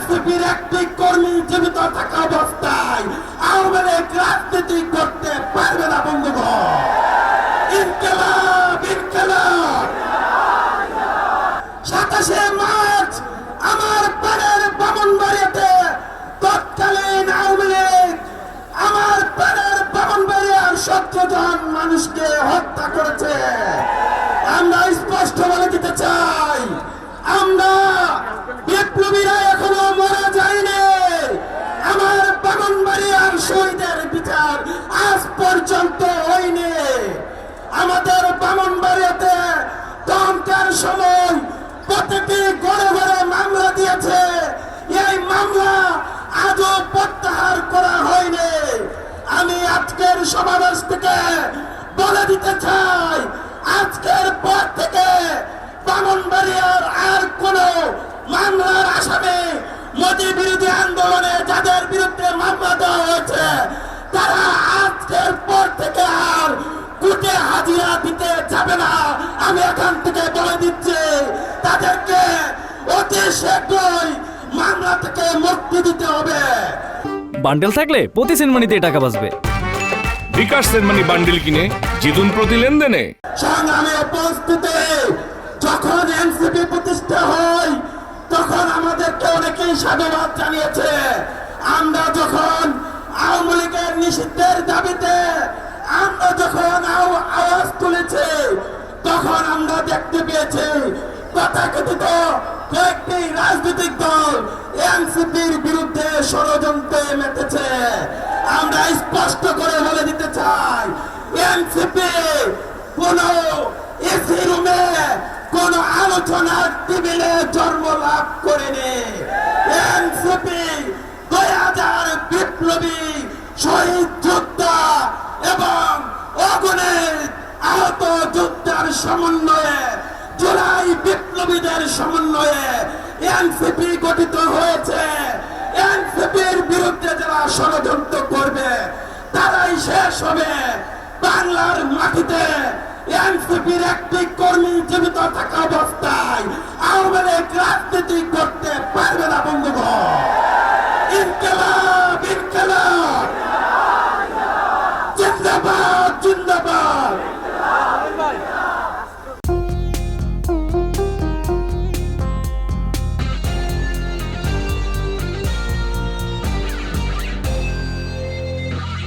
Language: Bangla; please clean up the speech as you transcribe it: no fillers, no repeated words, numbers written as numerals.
এনসিপির একটি কর্মী জীবিত থাকা অবস্থায় আওয়ামী লীগ রাজনীতি করতে পারবে না বন্ধুগণ। ইনকিলাব ইনকিলাব। 27শে মার্চ আমার পাড়ার ব্রাহ্মণবাড়িয়াতে তৎকালীন আওয়ামী লীগ আমার পাড়ার ব্রাহ্মণবাড়িয়ার 17 জন মানুষকে হত্যা করেছে। আমরা স্পষ্ট বলে দিতে চাই, আমরা বিপ্লবীরা এখনো মারা যায়নি। আমার ব্রাহ্মণবাড়িয়ার শহীদের বিচার আজ পর্যন্ত হয়নি। আমাদের ব্রাহ্মণবাড়িয়াতে তখনকার সময় প্রতিটি ঘরে ঘরে মামলা দিয়েছে, এই মামলা আজও প্রত্যাহার করা হয়নি। আমি আজকের সমাবেশ থেকে বলে দিতে চাই, আজকের পর থেকে ব্রাহ্মণবাড়িয়ার আর কোন মামলার আসামি মোদী বিরোধী আন্দোলনে যাদের বিরুদ্ধে মামলা দেওয়া হয়েছে তারা আজকের পর থেকে আর কোর্টে হাজিরা দিতে যাবে না। আমি এখান থেকে বলে দিচ্ছি, তাদেরকে অতি শীঘ্রই মামলা থেকে মুক্তি দিতে হবে। বান্ডেল থাকলে প্রতি সেনমানিতে টাকা বাঁচবে। বিকাশ সেনমানি বান্ডেল কিনে জিতুন প্রতি লেনদেনে। সংগ্রামে উপস্থিতি, যখন এনসিপি প্রতিষ্ঠা হয় তখন আমাদেরকে অনেকেই সাধুবাদ জানিয়েছে। আমরা যখন আওয়ামী লীগের নিষিদ্ধের দাবিতে আমরা যখন আওয়াজ তুলেছি তখন আমরা দেখতে পেয়েছি তথাকথিত কয়েকটি রাজনৈতিক দল এনসিপির বিরুদ্ধে ষড়যন্ত্রে মেতেছে। আমরা স্পষ্ট করে বলে দিতে চাই, এনসিপি কোন এসি রুমে কোন আলোচনার টেবিলে জন্ম লাভ করেনি। এনসিপি 2000 বিপ্লবী শহীদ যোদ্ধা এবং অগণিত আহত যোদ্ধার সমন্বয়ে, জুলাই বিপ্লবীদের সমন্বয়ে এনসিপি গঠিত হয়েছে। এনসিপির বিরুদ্ধে যারা ষড়যন্ত্র করবে তারাই শেষ হবে। বাংলার মাটিতে এনসিপির একটি কর্মী জীবিত থাকা অবস্থায় আওয়ামী লীগ রাজনীতি করতে পারবে না বন্ধুগণ।